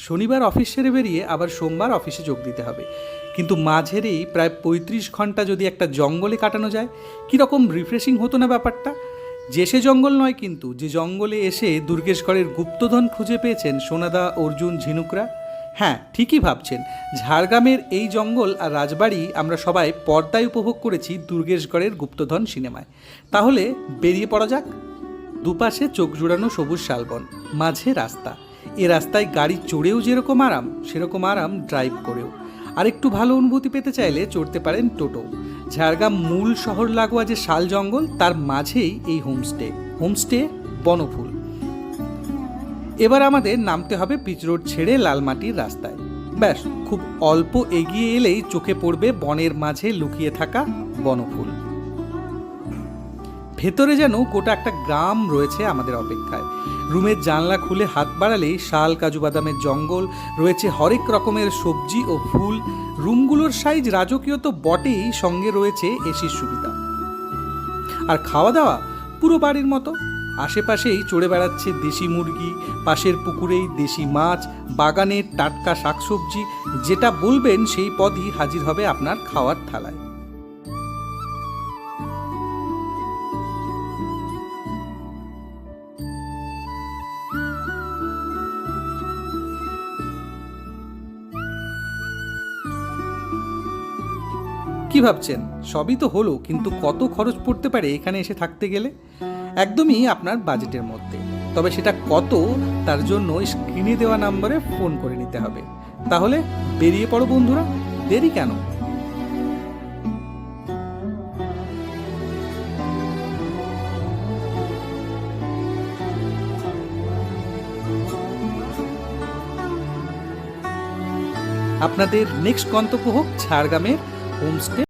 শনিবার অফিস সেরে বেরিয়ে আবার সোমবার অফিসে যোগ দিতে হবে, কিন্তু মাঝেরই প্রায় ৩৫ ঘন্টা যদি একটা জঙ্গলে কাটানো যায়, কীরকম রিফ্রেশিং হতো না ব্যাপারটা। যে সে জঙ্গল নয় কিন্তু, যে জঙ্গলে এসে দুর্গেশগড়ের গুপ্তধন খুঁজে পেয়েছেন সোনাদা, অর্জুন, ঝিনুকরা। হ্যাঁ, ঠিকই ভাবছেন, ঝাড়গ্রামের এই জঙ্গল আর রাজবাড়ি আমরা সবাই পর্দায় উপভোগ করেছি দুর্গেশগড়ের গুপ্তধন সিনেমায়। তাহলে বেরিয়ে পড়া যাক। দুপাশে চোখ জুড়ানো সবুজ শালবন, মাঝে রাস্তা। এ রাস্তায় গাড়ি চড়েও যেরকম আরাম, সেরকম আরাম ড্রাইভ করেও। আর একটু ভালো অনুভূতি পেতে চাইলে চড়তে পারেন টোটো। ঝাড়গ্রাম মূল শহর লাগোয়া যে শাল জঙ্গল, তার মাঝেই এই হোমস্টে বনফুল। এবার আমাদের নামতে হবে পিচ রোড ছেড়ে লালমাটির রাস্তায়। ব্যাস, খুব অল্প এগিয়ে এলেই চোখে পড়বে বনের মাঝে লুকিয়ে থাকা বনফুল। ভেতরে যেন গোটা একটা গ্রাম রয়েছে আমাদের অপেক্ষায়। রুমের জানলা খুলে হাত বাড়ালেই শাল, কাজু বাদামের জঙ্গল, রয়েছে হরেক রকমের সবজি ও ফুল। রুমগুলোর সাইজ রাজকীয় তো বটেই, সঙ্গে রয়েছে এসির সুবিধা। আর খাওয়া দাওয়া পুরো বাড়ির মতো। আশেপাশেই চড়ে বেড়াচ্ছে দেশি মুরগি, পাশের পুকুরেই দেশি মাছ, বাগানের টাটকা শাকসবজি। যেটা বলবেন সেই পদই হাজির হবে আপনার খাওয়ার থালায়। কি ভাবছেন? সবই তো হলো, কিন্তু কত খরচ পড়তে পারে এখানে এসে থাকতে গেলে? একদমই আপনার বাজেটের মধ্যে। তবে সেটা কত, তার জন্য স্ক্রিনে দেওয়া নম্বরে ফোন করে নিতে হবে। তাহলে বেরিয়ে পড়ো বন্ধুরা, দেরি কেন? আপনাদের নেক্সট গন্তব্য হোক ঝাড়গ্রামের হোমস্টে